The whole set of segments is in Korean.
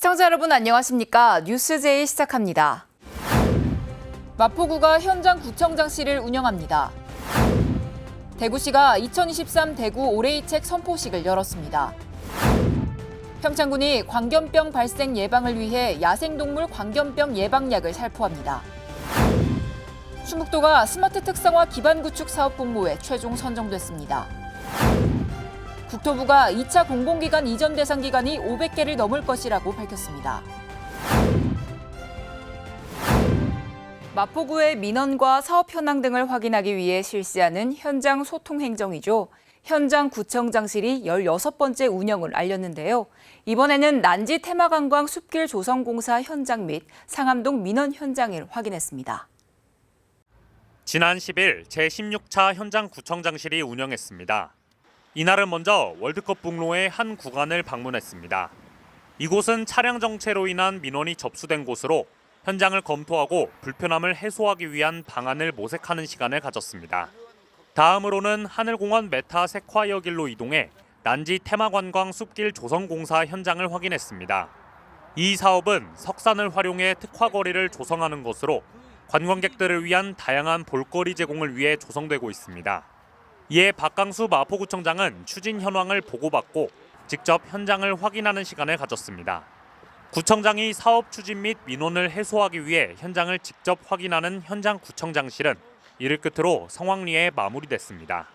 시청자 여러분 안녕하십니까? 뉴스제이 시작합니다. 마포구가 현장 구청장실을 운영합니다. 대구시가 2023 대구 올해의 책 선포식을 열었습니다. 평창군이 광견병 발생 예방을 위해 야생동물 광견병 예방약을 살포합니다. 충북도가 스마트 특성화 기반 구축 사업 공모에 최종 선정됐습니다. 국토부가 2차 공공기관 이전 대상 기간이 500개를 넘을 것이라고 밝혔습니다. 마포구의 민원과 사업 현황 등을 확인하기 위해 실시하는 현장 소통 행정이죠. 현장 구청장실이 16번째 운영을 알렸는데요. 이번에는 난지 테마관광 숲길 조성공사 현장 및 상암동 민원 현장을 확인했습니다. 지난 10일 제16차 현장 구청장실이 운영했습니다. 이날은 먼저 월드컵 북로의 한 구간을 방문했습니다. 이곳은 차량 정체로 인한 민원이 접수된 곳으로 현장을 검토하고 불편함을 해소하기 위한 방안을 모색하는 시간을 가졌습니다. 다음으로는 하늘공원 메타 세콰이어 길로 이동해 난지 테마관광 숲길 조성공사 현장을 확인했습니다. 이 사업은 석산을 활용해 특화거리를 조성하는 것으로 관광객들을 위한 다양한 볼거리 제공을 위해 조성되고 있습니다. 이에 박강수 마포구청장은 추진 현황을 보고받고 직접 현장을 확인하는 시간을 가졌습니다. 구청장이 사업 추진 및 민원을 해소하기 위해 현장을 직접 확인하는 현장 구청장실은 이를 끝으로 성황리에 마무리됐습니다.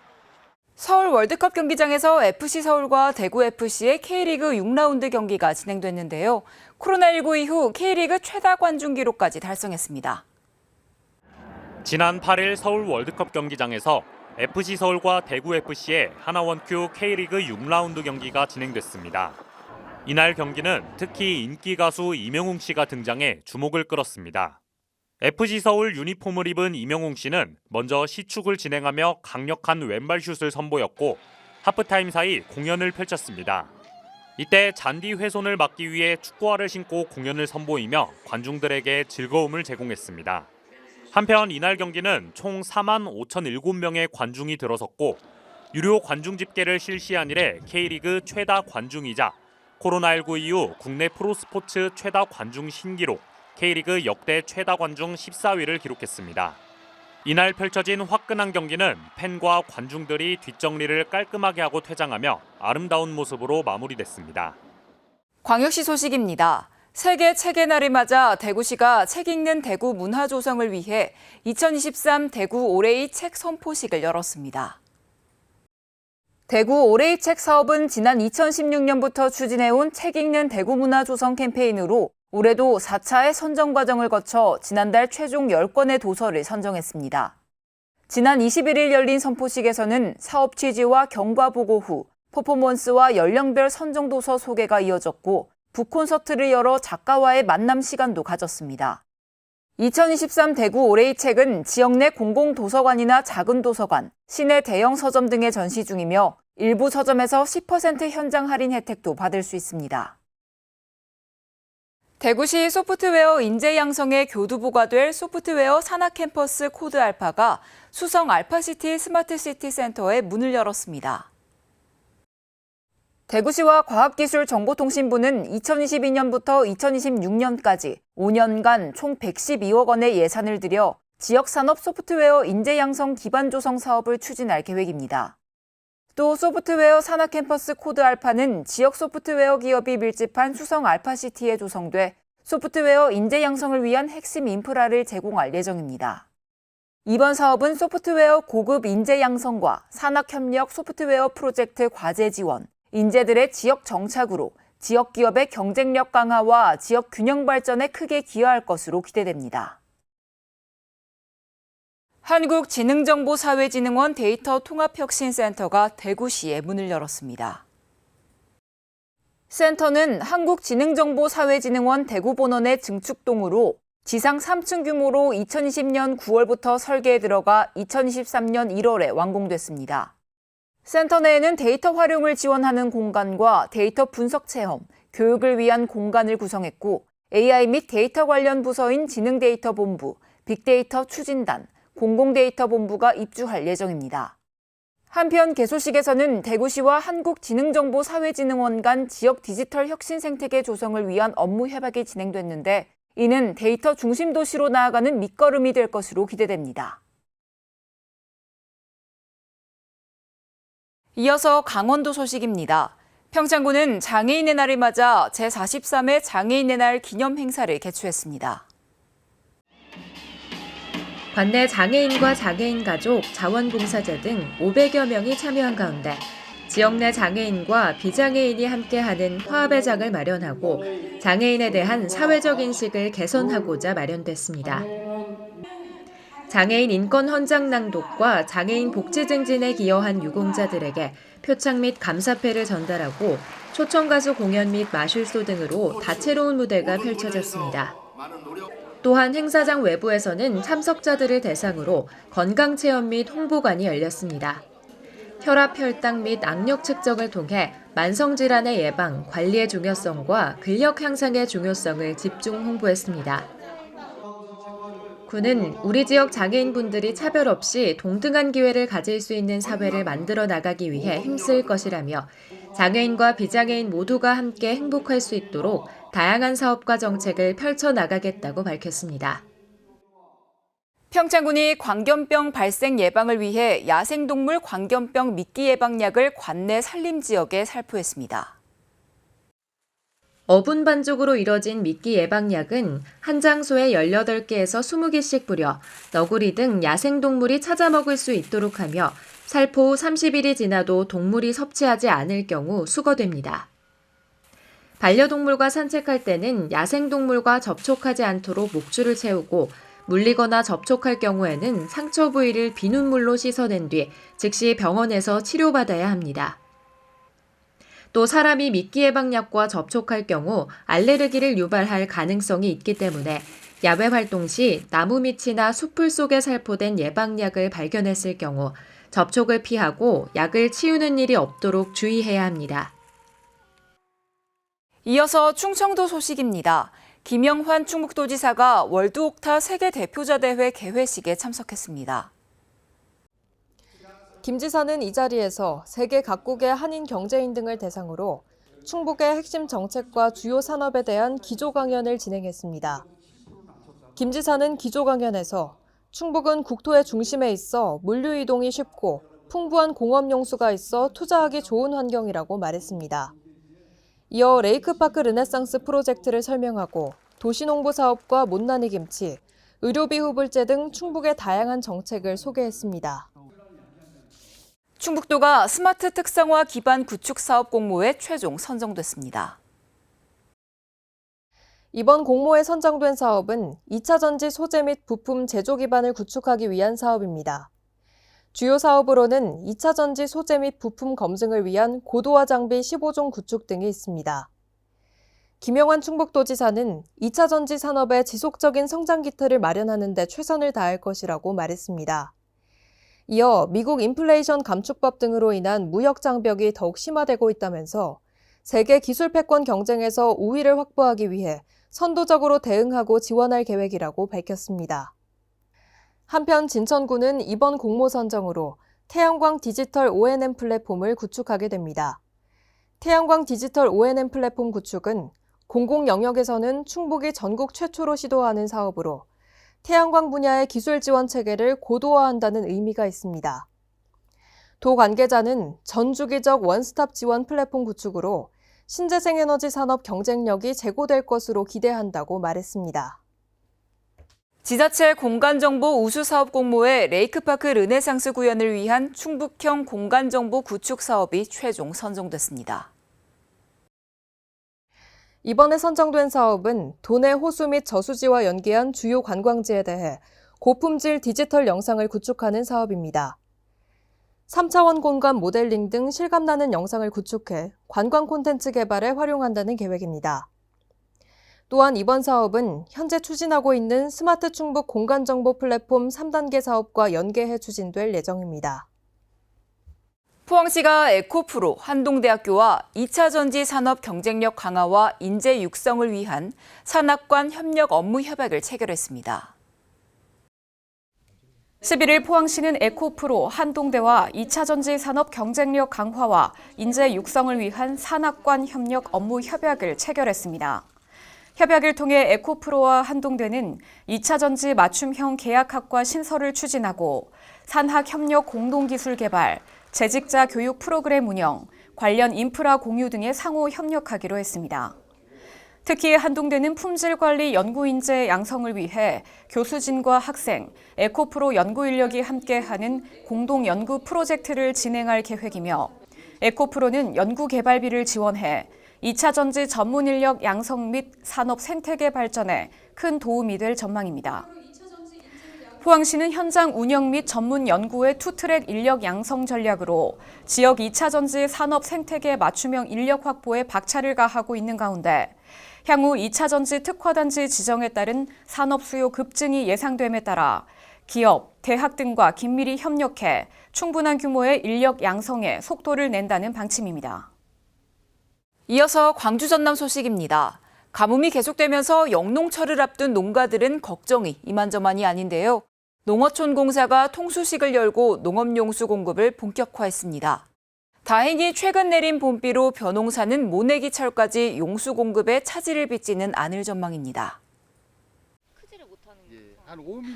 서울 월드컵 경기장에서 FC서울과 대구FC의 K리그 6라운드 경기가 진행됐는데요. 코로나19 이후 K리그 최다 관중 기록까지 달성했습니다. 지난 8일 서울 월드컵 경기장에서 FC서울과 대구FC의 하나원큐 K리그 6라운드 경기가 진행됐습니다. 이날 경기는 특히 인기 가수 이명웅 씨가 등장해 주목을 끌었습니다. FC서울 유니폼을 입은 이명웅 씨는 먼저 시축을 진행하며 강력한 왼발슛을 선보였고 하프타임 사이 공연을 펼쳤습니다. 이때 잔디 훼손을 막기 위해 축구화를 신고 공연을 선보이며 관중들에게 즐거움을 제공했습니다. 한편 이날 경기는 총 4만 5,007명의 관중이 들어섰고 유료 관중 집계를 실시한 이래 K리그 최다 관중이자 코로나19 이후 국내 프로스포츠 최다 관중 신기록 K리그 역대 최다 관중 14위를 기록했습니다. 이날 펼쳐진 화끈한 경기는 팬과 관중들이 뒷정리를 깔끔하게 하고 퇴장하며 아름다운 모습으로 마무리됐습니다. 광역시 소식입니다. 세계 책의 날을 맞아 대구시가 책 읽는 대구 문화 조성을 위해 2023 대구 올해의 책 선포식을 열었습니다. 대구 올해의 책 사업은 지난 2016년부터 추진해온 책 읽는 대구 문화 조성 캠페인으로 올해도 4차의 선정 과정을 거쳐 지난달 최종 10권의 도서를 선정했습니다. 지난 21일 열린 선포식에서는 사업 취지와 경과 보고 후 퍼포먼스와 연령별 선정 도서 소개가 이어졌고 북콘서트를 열어 작가와의 만남 시간도 가졌습니다. 2023 대구 올해의 책은 지역 내 공공도서관이나 작은 도서관, 시내 대형 서점 등에 전시 중이며 일부 서점에서 10% 현장 할인 혜택도 받을 수 있습니다. 대구시 소프트웨어 인재 양성의 교두보가 될 소프트웨어 산학캠퍼스 코드알파가 수성 알파시티 스마트시티 센터에 문을 열었습니다. 대구시와 과학기술정보통신부는 2022년부터 2026년까지 5년간 총 112억 원의 예산을 들여 지역산업 소프트웨어 인재 양성 기반 조성 사업을 추진할 계획입니다. 또 소프트웨어 산학캠퍼스 코드알파는 지역 소프트웨어 기업이 밀집한 수성 알파시티에 조성돼 소프트웨어 인재 양성을 위한 핵심 인프라를 제공할 예정입니다. 이번 사업은 소프트웨어 고급 인재 양성과 산학협력 소프트웨어 프로젝트 과제 지원, 인재들의 지역 정착으로 지역 기업의 경쟁력 강화와 지역 균형 발전에 크게 기여할 것으로 기대됩니다. 한국지능정보사회진흥원 데이터 통합혁신센터가 대구시에 문을 열었습니다. 센터는 한국지능정보사회진흥원 대구본원의 증축동으로 지상 3층 규모로 2020년 9월부터 설계에 들어가 2023년 1월에 완공됐습니다. 센터 내에는 데이터 활용을 지원하는 공간과 데이터 분석 체험, 교육을 위한 공간을 구성했고 AI 및 데이터 관련 부서인 지능데이터본부, 빅데이터 추진단, 공공데이터본부가 입주할 예정입니다. 한편 개소식에서는 대구시와 한국지능정보사회진흥원 간 지역 디지털 혁신 생태계 조성을 위한 업무 협약이 진행됐는데 이는 데이터 중심 도시로 나아가는 밑거름이 될 것으로 기대됩니다. 이어서 강원도 소식입니다. 평창군은 장애인의 날을 맞아 제43회 장애인의 날 기념 행사를 개최했습니다. 관내 장애인과 장애인 가족, 자원봉사자 등 500여 명이 참여한 가운데 지역 내 장애인과 비장애인이 함께하는 화합의 장을 마련하고 장애인에 대한 사회적 인식을 개선하고자 마련됐습니다. 장애인 인권 헌장 낭독과 장애인 복지 증진에 기여한 유공자들에게 표창 및 감사패를 전달하고 초청 가수 공연 및 마술쇼 등으로 다채로운 무대가 펼쳐졌습니다. 또한 행사장 외부에서는 참석자들을 대상으로 건강체험 및 홍보관이 열렸습니다. 혈압, 혈당 및 악력 측정을 통해 만성질환의 예방, 관리의 중요성과 근력 향상의 중요성을 집중 홍보했습니다. 군은 우리 지역 장애인분들이 차별 없이 동등한 기회를 가질 수 있는 사회를 만들어 나가기 위해 힘쓸 것이라며 장애인과 비장애인 모두가 함께 행복할 수 있도록 다양한 사업과 정책을 펼쳐나가겠다고 밝혔습니다. 평창군이 광견병 발생 예방을 위해 야생동물 광견병 미끼 예방약을 관내 산림 지역에 살포했습니다. 어분 반죽으로 이뤄진 미끼 예방약은 한 장소에 18개에서 20개씩 뿌려 너구리 등 야생동물이 찾아 먹을 수 있도록 하며 살포 후 30일이 지나도 동물이 섭취하지 않을 경우 수거됩니다. 반려동물과 산책할 때는 야생동물과 접촉하지 않도록 목줄을 채우고 물리거나 접촉할 경우에는 상처 부위를 비눗물로 씻어낸 뒤 즉시 병원에서 치료받아야 합니다. 또 사람이 미끼 예방약과 접촉할 경우 알레르기를 유발할 가능성이 있기 때문에 야외 활동 시 나무 밑이나 숲풀 속에 살포된 예방약을 발견했을 경우 접촉을 피하고 약을 치우는 일이 없도록 주의해야 합니다. 이어서 충청도 소식입니다. 김영환 충북도지사가 월드옥타 세계 대표자 대회 개회식에 참석했습니다. 김 지사는 이 자리에서 세계 각국의 한인 경제인 등을 대상으로 충북의 핵심 정책과 주요 산업에 대한 기조 강연을 진행했습니다. 김 지사는 기조 강연에서 충북은 국토의 중심에 있어 물류 이동이 쉽고 풍부한 공업 용수가 있어 투자하기 좋은 환경이라고 말했습니다. 이어 레이크파크 르네상스 프로젝트를 설명하고 도시농부 사업과 못난이 김치, 의료비 후불제 등 충북의 다양한 정책을 소개했습니다. 충북도가 스마트 특성화 기반 구축 사업 공모에 최종 선정됐습니다. 이번 공모에 선정된 사업은 2차 전지 소재 및 부품 제조 기반을 구축하기 위한 사업입니다. 주요 사업으로는 2차 전지 소재 및 부품 검증을 위한 고도화 장비 15종 구축 등이 있습니다. 김영환 충북도지사는 2차 전지 산업의 지속적인 성장 기틀을 마련하는 데 최선을 다할 것이라고 말했습니다. 이어 미국 인플레이션 감축법 등으로 인한 무역 장벽이 더욱 심화되고 있다면서 세계 기술 패권 경쟁에서 우위를 확보하기 위해 선도적으로 대응하고 지원할 계획이라고 밝혔습니다. 한편 진천구는 이번 공모 선정으로 태양광 디지털 O&M 플랫폼을 구축하게 됩니다. 태양광 디지털 O&M 플랫폼 구축은 공공 영역에서는 충북이 전국 최초로 시도하는 사업으로 태양광 분야의 기술 지원 체계를 고도화한다는 의미가 있습니다. 도 관계자는 전주기적 원스톱 지원 플랫폼 구축으로 신재생에너지 산업 경쟁력이 제고될 것으로 기대한다고 말했습니다. 지자체 공간정보 우수사업 공모에 레이크파크 르네상스 구현을 위한 충북형 공간정보 구축 사업이 최종 선정됐습니다. 이번에 선정된 사업은 도내 호수 및 저수지와 연계한 주요 관광지에 대해 고품질 디지털 영상을 구축하는 사업입니다. 3차원 공간 모델링 등 실감나는 영상을 구축해 관광 콘텐츠 개발에 활용한다는 계획입니다. 또한 이번 사업은 현재 추진하고 있는 스마트 충북 공간정보 플랫폼 3단계 사업과 연계해 추진될 예정입니다. 포항시가 에코프로 한동대학교와 2차 전지 산업 경쟁력 강화와 인재 육성을 위한 산학관 협력 업무 협약을 체결했습니다. 11일 포항시는 에코프로, 한동대와 2차 전지 산업 경쟁력 강화와 인재 육성을 위한 산학관 협력 업무 협약을 체결했습니다. 협약을 통해 에코프로와 한동대는 2차 전지 맞춤형 계약학과 신설을 추진하고 산학 협력 공동기술 개발, 재직자 교육 프로그램 운영, 관련 인프라 공유 등에 상호 협력하기로 했습니다. 특히 한동대는 품질관리 연구인재 양성을 위해 교수진과 학생, 에코프로 연구 인력이 함께하는 공동 연구 프로젝트를 진행할 계획이며 에코프로는 연구 개발비를 지원해 2차 전지 전문 인력 양성 및 산업 생태계 발전에 큰 도움이 될 전망입니다. 포항시는 현장 운영 및 전문 연구의 투트랙 인력 양성 전략으로 지역 2차 전지 산업 생태계 맞춤형 인력 확보에 박차를 가하고 있는 가운데 향후 2차 전지 특화단지 지정에 따른 산업 수요 급증이 예상됨에 따라 기업, 대학 등과 긴밀히 협력해 충분한 규모의 인력 양성에 속도를 낸다는 방침입니다. 이어서 광주 전남 소식입니다. 가뭄이 계속되면서 영농철을 앞둔 농가들은 걱정이 이만저만이 아닌데요. 농어촌공사가 통수식을 열고 농업용수 공급을 본격화했습니다. 다행히 최근 내린 봄비로 벼농사는 모내기철까지 용수 공급에 차질을 빚지는 않을 전망입니다.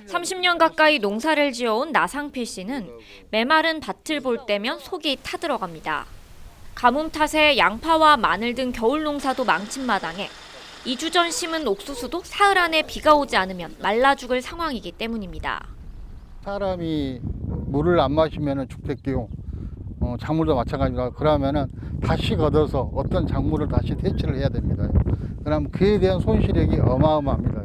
30년 가까이 농사를 지어온 나상필 씨는 메마른 밭을 볼 때면 속이 타들어갑니다. 가뭄 탓에 양파와 마늘 등 겨울 농사도 망친 마당에 2주 전 심은 옥수수도 사흘 안에 비가 오지 않으면 말라 죽을 상황이기 때문입니다. 사람이 물을 안 마시면 죽겠고요. 작물도 마찬가지입니다. 그러면은 다시 걷어서 어떤 작물을 다시 대체를 해야 됩니다. 그럼 그에 대한 손실액이 어마어마합니다.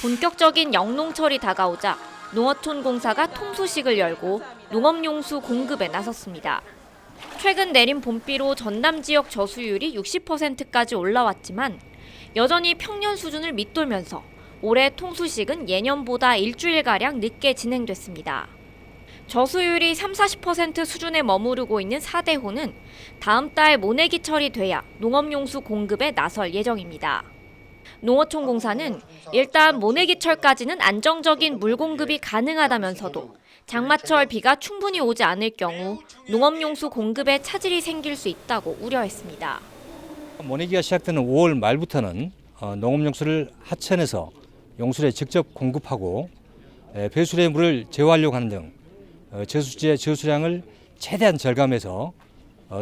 본격적인 영농철이 다가오자 농어촌공사가 통수식을 열고 농업용수 공급에 나섰습니다. 최근 내린 봄비로 전남 지역 저수율이 60%까지 올라왔지만 여전히 평년 수준을 밑돌면서 올해 통수식은 예년보다 일주일가량 늦게 진행됐습니다. 저수율이 30-40% 수준에 머무르고 있는 4대호는 다음 달 모내기철이 돼야 농업용수 공급에 나설 예정입니다. 농어촌공사는 일단 모내기철까지는 안정적인 물 공급이 가능하다면서도 장마철 비가 충분히 오지 않을 경우 농업용수 공급에 차질이 생길 수 있다고 우려했습니다. 모내기가 시작되는 5월 말부터는 농업용수를 하천에서 용수에 직접 공급하고 배수로의 물을 제어하려고 하는 등 저수지의 저수량을 최대한 절감해서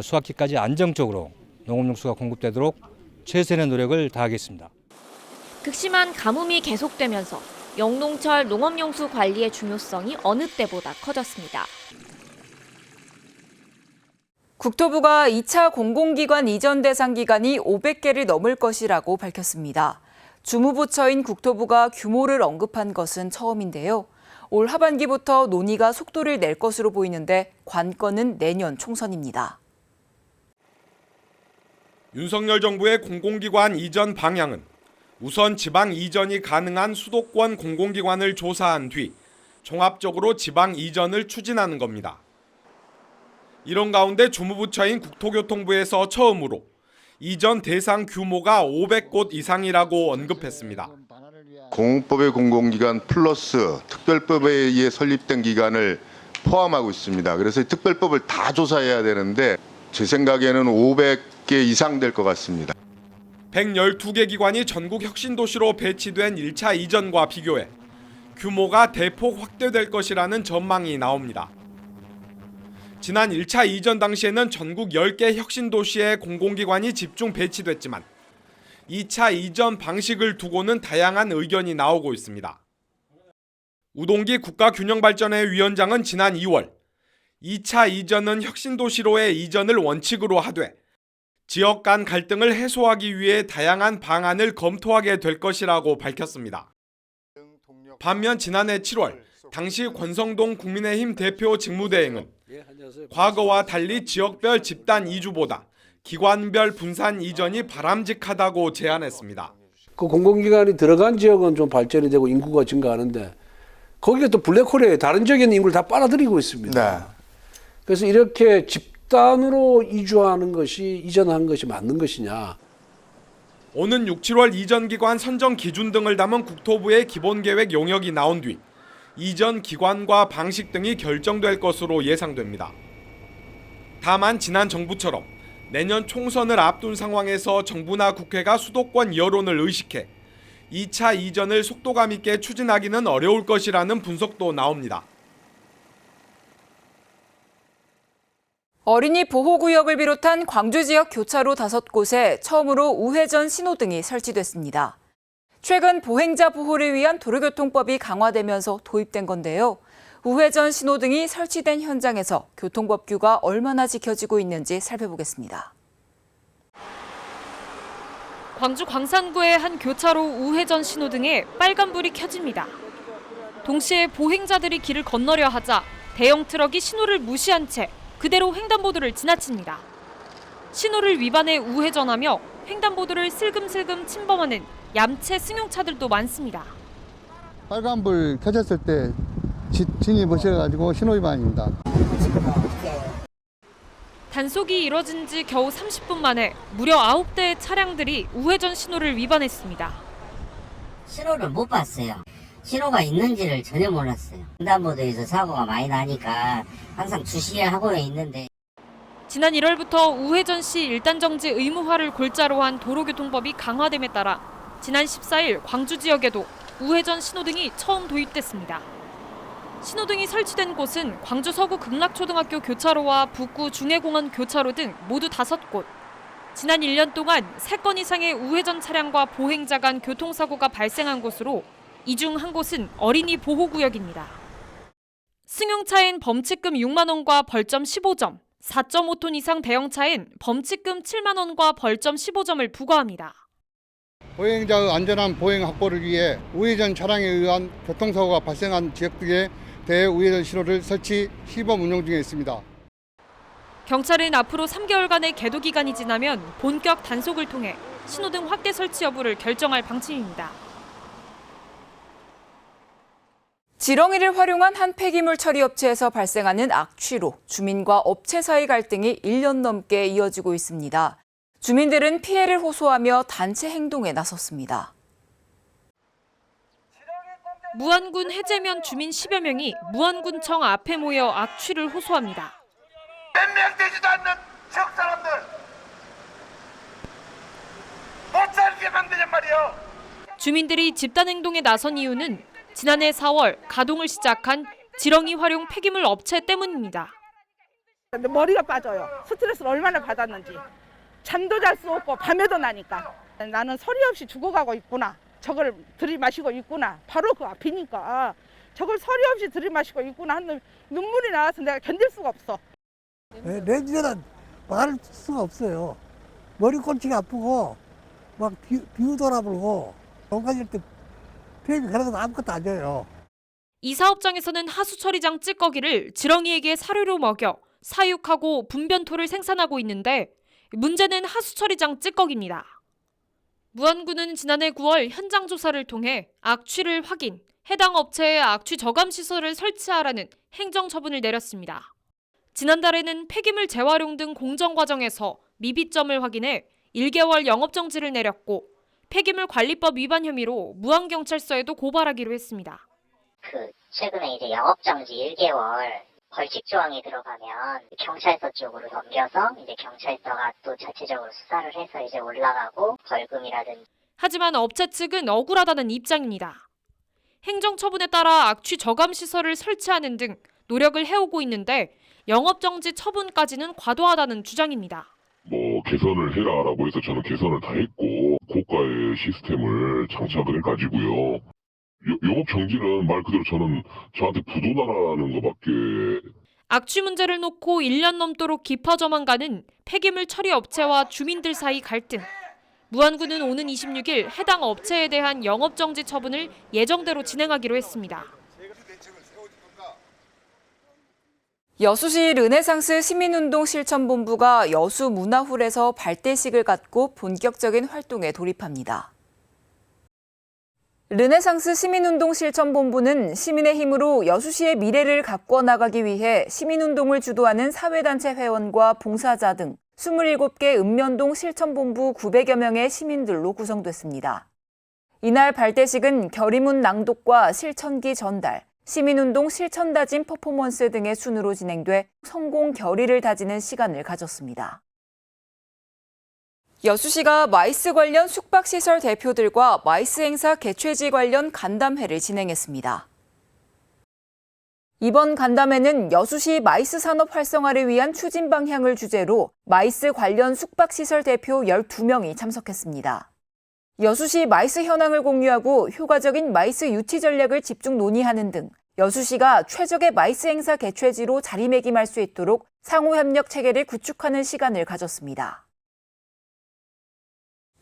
수확기까지 안정적으로 농업용수가 공급되도록 최선의 노력을 다하겠습니다. 극심한 가뭄이 계속되면서 영농철 농업용수 관리의 중요성이 어느 때보다 커졌습니다. 국토부가 2차 공공기관 이전 대상 기간이 500개를 넘을 것이라고 밝혔습니다. 주무부처인 국토부가 규모를 언급한 것은 처음인데요. 올 하반기부터 논의가 속도를 낼 것으로 보이는데 관건은 내년 총선입니다. 윤석열 정부의 공공기관 이전 방향은 우선 지방 이전이 가능한 수도권 공공기관을 조사한 뒤 종합적으로 지방 이전을 추진하는 겁니다. 이런 가운데 주무부처인 국토교통부에서 처음으로 이전 대상 규모가 500곳 이상이라고 언급했습니다. 공공법의 공공기관 플러스 특별법에 의해 설립된 기관을 포함하고 있습니다. 그래서 특별법을 다 조사해야 되는데 제 생각에는 500개 이상 될 것 같습니다. 112개 기관이 전국 혁신도시로 배치된 1차 이전과 비교해 규모가 대폭 확대될 것이라는 전망이 나옵니다. 지난 1차 이전 당시에는 전국 10개 혁신도시에 공공기관이 집중 배치됐지만 2차 이전 방식을 두고는 다양한 의견이 나오고 있습니다. 우동기 국가균형발전회 위원장은 지난 2월 2차 이전은 혁신도시로의 이전을 원칙으로 하되 지역 간 갈등을 해소하기 위해 다양한 방안을 검토하게 될 것이라고 밝혔습니다. 반면 지난해 7월 당시 권성동 국민의힘 대표 직무대행은 과거와 달리 지역별 집단 이주보다 기관별 분산 이전이 바람직하다고 제안했습니다. 그 공공기관이 들어간 지역은 좀 발전이 되고 인구가 증가하는데 거기가 또 블랙홀에 다른 지역에 있는 인구를 다 빨아들이고 있습니다. 네. 그래서 이렇게 집단으로 이주하는 것이 이전한 것이 맞는 것이냐. 오는 6, 7월 이전기관 선정 기준 등을 담은 국토부의 기본계획 용역이 나온 뒤 이전 기관과 방식 등이 결정될 것으로 예상됩니다. 다만 지난 정부처럼 내년 총선을 앞둔 상황에서 정부나 국회가 수도권 여론을 의식해 2차 이전을 속도감 있게 추진하기는 어려울 것이라는 분석도 나옵니다. 어린이 보호구역을 비롯한 광주 지역 교차로 5곳에 처음으로 우회전 신호등이 설치됐습니다. 최근 보행자 보호를 위한 도로교통법이 강화되면서 도입된 건데요. 우회전 신호등이 설치된 현장에서 교통법규가 얼마나 지켜지고 있는지 살펴보겠습니다. 광주 광산구의 한 교차로 우회전 신호등에 빨간불이 켜집니다. 동시에 보행자들이 길을 건너려 하자 대형 트럭이 신호를 무시한 채 그대로 횡단보도를 지나칩니다. 신호를 위반해 우회전하며 횡단보도를 슬금슬금 침범하는 얌체 승용차들도 많습니다. 빨간불 켜졌을 때 진입하셔가지고 신호위반입니다. 단속이 이뤄진 지 겨우 30분 만에 무려 9대의 차량들이 우회전 신호를 위반했습니다. 신호를 못 봤어요. 신호가 있는지를 전혀 몰랐어요. 횡단보도에서 사고가 많이 나니까 항상 주시를 하고는 있는데. 지난 1월부터 우회전 시 일단 정지 의무화를 골자로 한 도로교통법이 강화됨에 따라 지난 14일 광주 지역에도 우회전 신호등이 처음 도입됐습니다. 신호등이 설치된 곳은 광주 서구 극락초등학교 교차로와 북구 중해공원 교차로 등 모두 5곳. 지난 1년 동안 3건 이상의 우회전 차량과 보행자 간 교통사고가 발생한 곳으로 이 중 한 곳은 어린이 보호구역입니다. 승용차엔 범칙금 6만 원과 벌점 15점, 4.5톤 이상 대형차엔 범칙금 7만 원과 벌점 15점을 부과합니다. 보행자의 안전한 보행 확보를 위해 우회전 차량에 의한 교통사고가 발생한 지역 등에 대해 우회전 신호를 설치, 시범 운영 중에 있습니다. 경찰은 앞으로 3개월간의 계도 기간이 지나면 본격 단속을 통해 신호등 확대 설치 여부를 결정할 방침입니다. 지렁이를 활용한 한 폐기물 처리 업체에서 발생하는 악취로 주민과 업체 사이 갈등이 1년 넘게 이어지고 있습니다. 주민들은 피해를 호소하며 단체 행동에 나섰습니다. 무안군 해제면 주민 10여 명이 무안군청 앞에 모여 악취를 호소합니다. 몇 명 되지도 않는 지역 사람들 못 살게 만드냔 말이에요. 주민들이 집단 행동에 나선 이유는 지난해 4월 가동을 시작한 지렁이 활용 폐기물 업체 때문입니다. 머리가 빠져요. 스트레스를 얼마나 받았는지. 잠도 잘 수 없고 밤에도 나니까. 나는 서리 없이 죽어가고 있구나. 저걸 들이마시고 있구나. 바로 그 앞이니까 저걸 서리 없이 들이마시고 있구나 하는 눈물이 나와서 내가 견딜 수가 없어. 냄새는 말할 수가 없어요. 머리 꼴찌가 아프고 막 비우 돌아불고 농가질 때 피해가 그래도 아무것도 안 줘요. 이 사업장에서는 하수 처리장 찌꺼기를 지렁이에게 사료로 먹여 사육하고 분변토를 생산하고 있는데 문제는 하수 처리장 찌꺼기입니다. 무안군은 지난해 9월 현장 조사를 통해 악취를 확인, 해당 업체에 악취 저감 시설을 설치하라는 행정 처분을 내렸습니다. 지난달에는 폐기물 재활용 등 공정 과정에서 미비점을 확인해 1개월 영업정지를 내렸고 폐기물 관리법 위반 혐의로 무안경찰서에도 고발하기로 했습니다. 최근에 이제 영업정지 1개월 벌칙 조항이 들어가면 경찰서 쪽으로 넘겨서 이제 경찰서가 또 자체적으로 수사를 해서 이제 올라가고 벌금이라든지. 하지만 업체 측은 억울하다는 입장입니다. 행정처분에 따라 악취 저감 시설을 설치하는 등 노력을 해오고 있는데 영업정지 처분까지는 과도하다는 주장입니다. 개선을 해라라고 해서 저는 개선을 다 했고 고가의 시스템을 장착을 해가지고요. 영업 정지는 말 그대로 저한테 부도나라는 것밖에. 악취 문제를 놓고 1년 넘도록 깊어져만 가는 폐기물 처리 업체와 주민들 사이 갈등. 무안군은 오는 26일 해당 업체에 대한 영업정지 처분을 예정대로 진행하기로 했습니다. 여수시 르네상스 시민운동 실천본부가 여수 문화홀에서 발대식을 갖고 본격적인 활동에 돌입합니다. 르네상스 시민운동 실천본부는 시민의 힘으로 여수시의 미래를 가꿔 나가기 위해 시민운동을 주도하는 사회단체 회원과 봉사자 등 27개 읍면동 실천본부 900여 명의 시민들로 구성됐습니다. 이날 발대식은 결의문 낭독과 실천기 전달, 시민운동 실천 다짐 퍼포먼스 등의 순으로 진행돼 성공 결의를 다지는 시간을 가졌습니다. 여수시가 마이스 관련 숙박시설 대표들과 마이스 행사 개최지 관련 간담회를 진행했습니다. 이번 간담회는 여수시 마이스 산업 활성화를 위한 추진 방향을 주제로 마이스 관련 숙박시설 대표 12명이 참석했습니다. 여수시 마이스 현황을 공유하고 효과적인 마이스 유치 전략을 집중 논의하는 등 여수시가 최적의 마이스 행사 개최지로 자리매김할 수 있도록 상호협력 체계를 구축하는 시간을 가졌습니다.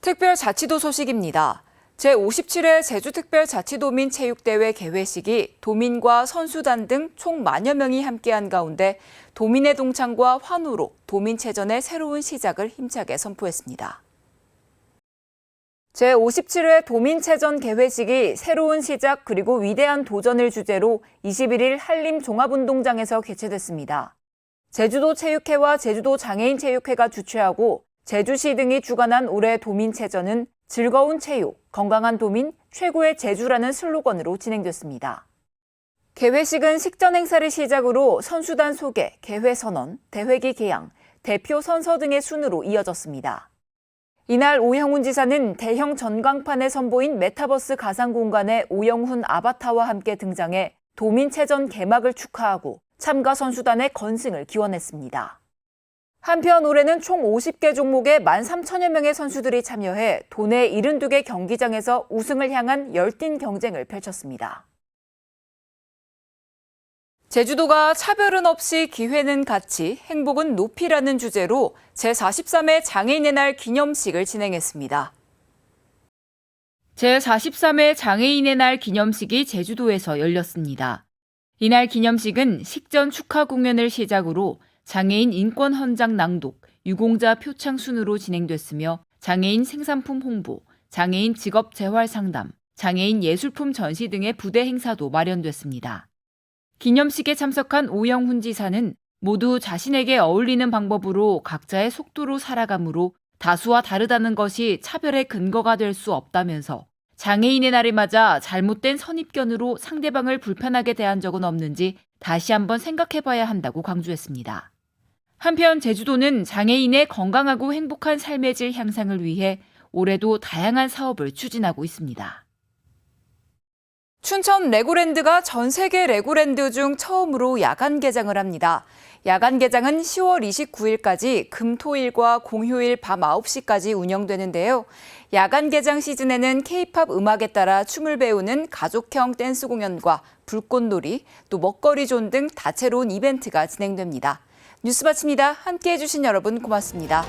특별자치도 소식입니다. 제57회 제주특별자치도민 체육대회 개회식이 도민과 선수단 등 총 10,000여 명이 함께한 가운데 도민의 동참과 환호로 도민체전의 새로운 시작을 힘차게 선포했습니다. 제57회 도민체전 개회식이 새로운 시작 그리고 위대한 도전을 주제로 21일 한림종합운동장에서 개최됐습니다. 제주도 체육회와 제주도 장애인 체육회가 주최하고 제주시 등이 주관한 올해 도민체전은 즐거운 체육, 건강한 도민, 최고의 제주라는 슬로건으로 진행됐습니다. 개회식은 식전 행사를 시작으로 선수단 소개, 개회 선언, 대회기 개양, 대표 선서 등의 순으로 이어졌습니다. 이날 오영훈 지사는 대형 전광판에 선보인 메타버스 가상 공간에 오영훈 아바타와 함께 등장해 도민체전 개막을 축하하고 참가 선수단의 건승을 기원했습니다. 한편 올해는 총 50개 종목에 13,000여 명의 선수들이 참여해 도내 72개 경기장에서 우승을 향한 열띤 경쟁을 펼쳤습니다. 제주도가 차별은 없이 기회는 같이 행복은 높이라는 주제로 제43회 장애인의 날 기념식을 진행했습니다. 제43회 장애인의 날 기념식이 제주도에서 열렸습니다. 이날 기념식은 식전 축하 공연을 시작으로 장애인 인권 헌장 낭독, 유공자 표창 순으로 진행됐으며 장애인 생산품 홍보, 장애인 직업 재활 상담, 장애인 예술품 전시 등의 부대 행사도 마련됐습니다. 기념식에 참석한 오영훈 지사는 모두 자신에게 어울리는 방법으로 각자의 속도로 살아가므로 다수와 다르다는 것이 차별의 근거가 될 수 없다면서 장애인의 날을 맞아 잘못된 선입견으로 상대방을 불편하게 대한 적은 없는지 다시 한번 생각해봐야 한다고 강조했습니다. 한편 제주도는 장애인의 건강하고 행복한 삶의 질 향상을 위해 올해도 다양한 사업을 추진하고 있습니다. 춘천 레고랜드가 전 세계 레고랜드 중 처음으로 야간 개장을 합니다. 야간 개장은 10월 29일까지 금, 토일과 공휴일 밤 9시까지 운영되는데요. 야간 개장 시즌에는 K-팝 음악에 따라 춤을 배우는 가족형 댄스 공연과 불꽃놀이, 또 먹거리존 등 다채로운 이벤트가 진행됩니다. 뉴스 마칩니다. 함께해 주신 여러분 고맙습니다.